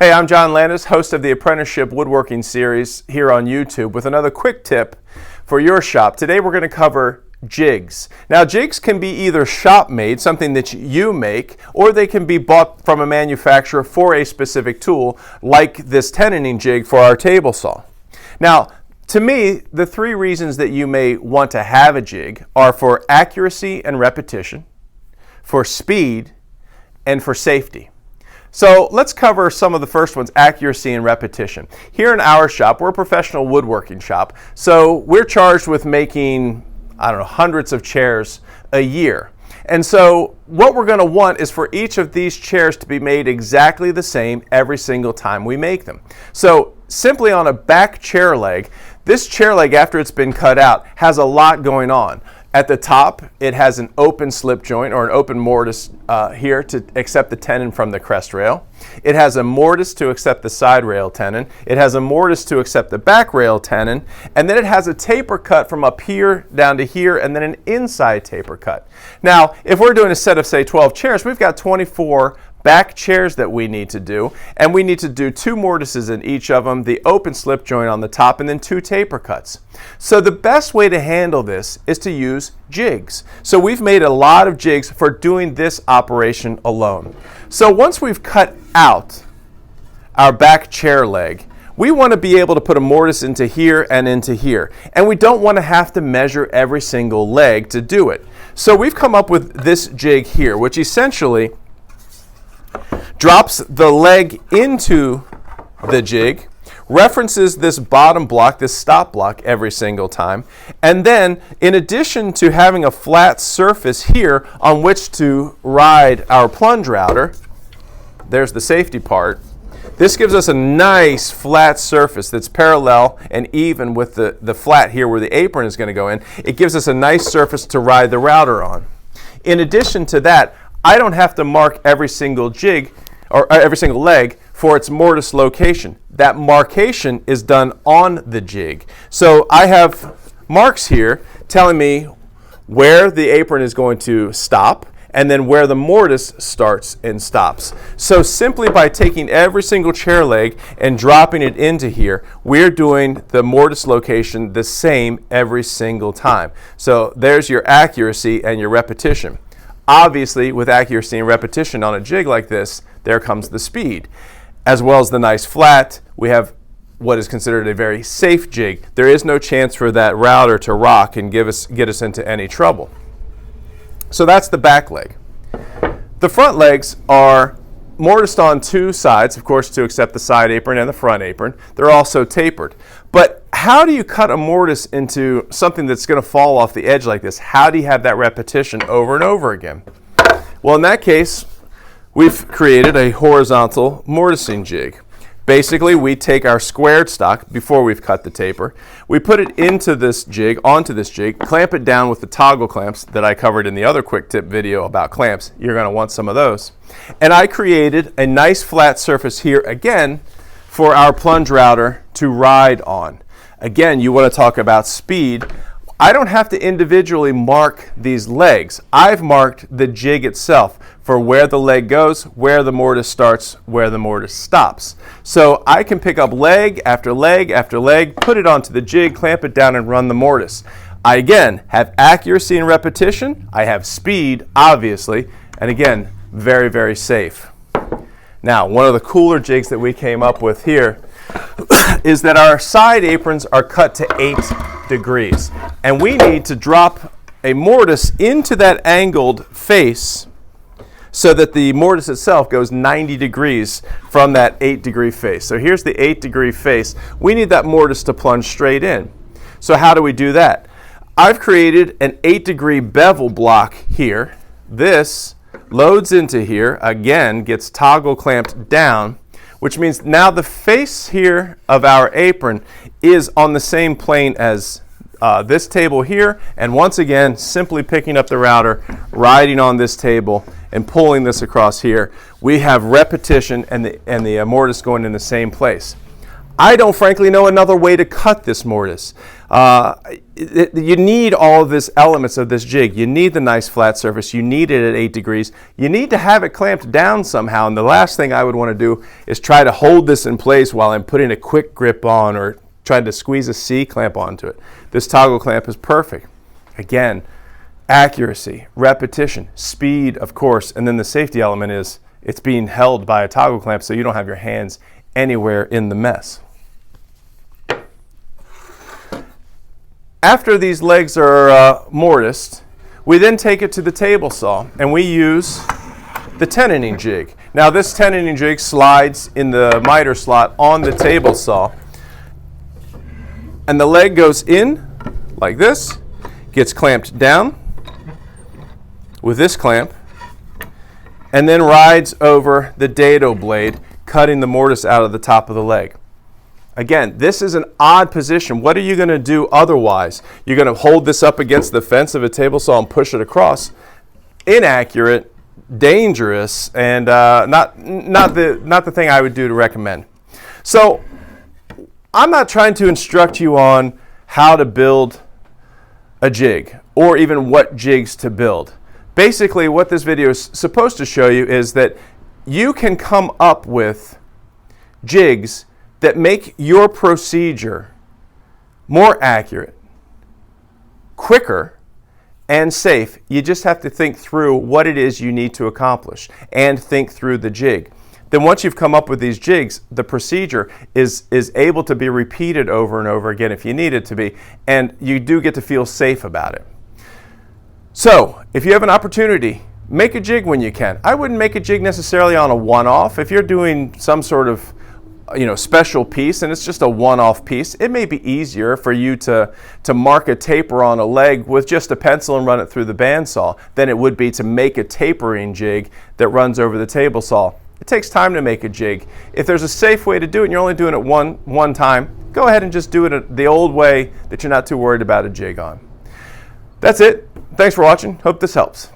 Hey, I'm John Landis, host of the Apprenticeship Woodworking series here on YouTube with another quick tip for your shop. Today we're going to cover jigs. Now, jigs can be either shop-made, something that you make, or they can be bought from a manufacturer for a specific tool, like this tenoning jig for our table saw. Now, to me, the three reasons that you may want to have a jig are for accuracy and repetition, for speed, and for safety. So let's cover some of the first ones, accuracy and repetition. Here in our shop, we're a professional woodworking shop, so we're charged with making, hundreds of chairs a year. And so what we're going to want is for each of these chairs to be made exactly the same every single time we make them. So simply on a back chair leg, this chair leg, after it's been cut out, has a lot going on. At the top, it has an open slip joint or an open mortise here to accept the tenon from the crest rail. It has a mortise to accept the side rail tenon. It has a mortise to accept the back rail tenon. And then it has a taper cut from up here down to here, and then an inside taper cut. Now, if we're doing a set of, say, 12 chairs, we've got 24 back chairs that we need to do, and we need to do 2 mortises in each of them, the open slip joint on the top, and then 2 taper cuts. So the best way to handle this is to use jigs. So we've made a lot of jigs for doing this operation alone. So once we've cut out our back chair leg, we want to be able to put a mortise into here and into here, and we don't want to have to measure every single leg to do it. So we've come up with this jig here, which essentially drops the leg into the jig, references this bottom block, this stop block, every single time, and then in addition to having a flat surface here on which to ride our plunge router, there's the safety part. This gives us a nice flat surface that's parallel and even with the flat here where the apron is going to go in. It gives us a nice surface to ride the router on. In addition to that, I don't have to mark every single jig or every single leg for its mortise location. That markation is done on the jig. So I have marks here telling me where the apron is going to stop and then where the mortise starts and stops. So simply by taking every single chair leg and dropping it into here, we're doing the mortise location the same every single time. So there's your accuracy and your repetition. Obviously, with accuracy and repetition on a jig like this, there comes the speed. As well as the nice flat, we have what is considered a very safe jig. There is no chance for that router to rock and get us into any trouble. So that's the back leg. The front legs are mortised on 2 sides, of course, to accept the side apron and the front apron. They're also tapered. But how do you cut a mortise into something that's going to fall off the edge like this? How do you have that repetition over and over again? Well, in that case, we've created a horizontal mortising jig. Basically, we take our squared stock before we've cut the taper. We put it into this jig, onto this jig, clamp it down with the toggle clamps that I covered in the other quick tip video about clamps. You're going to want some of those. And I created a nice flat surface here again for our plunge router to ride on. Again, you want to talk about speed. I don't have to individually mark these legs. I've marked the jig itself for where the leg goes, where the mortise starts, where the mortise stops. So I can pick up leg after leg after leg, put it onto the jig, clamp it down, and run the mortise. I, again, have accuracy and repetition. I have speed, obviously, and again, very, very safe. Now, one of the cooler jigs that we came up with here is that our side aprons are cut to 8 degrees, and we need to drop a mortise into that angled face so that the mortise itself goes 90 degrees from that 8-degree face. So here's the 8-degree face. We need that mortise to plunge straight in. So how do we do that? I've created an 8-degree bevel block here. This loads into here, again, gets toggle clamped down, which means now the face here of our apron is on the same plane as this table here, and once again, simply picking up the router, riding on this table, and pulling this across here, we have repetition and the mortise going in the same place. I don't frankly know another way to cut this mortise. You need all of these elements of this jig. You need the nice flat surface. You need it at 8 degrees. You need to have it clamped down somehow. And the last thing I would want to do is try to hold this in place while I'm putting a quick grip on or trying to squeeze a C-clamp onto it. This toggle clamp is perfect. Again, accuracy, repetition, speed, of course, and then the safety element is it's being held by a toggle clamp so you don't have your hands anywhere in the mess. After these legs are mortised, we then take it to the table saw and we use the tenoning jig. Now this tenoning jig slides in the miter slot on the table saw, and the leg goes in like this, gets clamped down with this clamp, and then rides over the dado blade, cutting the mortise out of the top of the leg. Again, this is an odd position. What are you going to do otherwise? You're going to hold this up against the fence of a table saw and push it across. Inaccurate, dangerous, and not the thing I would do to recommend. So I'm not trying to instruct you on how to build a jig or even what jigs to build. Basically, what this video is supposed to show you is that you can come up with jigs that make your procedure more accurate, quicker, and safe. You just have to think through what it is you need to accomplish and think through the jig. Then once you've come up with these jigs, the procedure is able to be repeated over and over again if you need it to be, and you do get to feel safe about it. So, if you have an opportunity, make a jig when you can. I wouldn't make a jig necessarily on a one-off. If you're doing some sort of special piece and it's just a one-off piece, it may be easier for you to mark a taper on a leg with just a pencil and run it through the bandsaw than it would be to make a tapering jig that runs over the table saw. It takes time to make a jig. If there's a safe way to do it and you're only doing it one time, go ahead and just do it the old way that you're not too worried about a jig on. That's it. Thanks for watching. Hope this helps.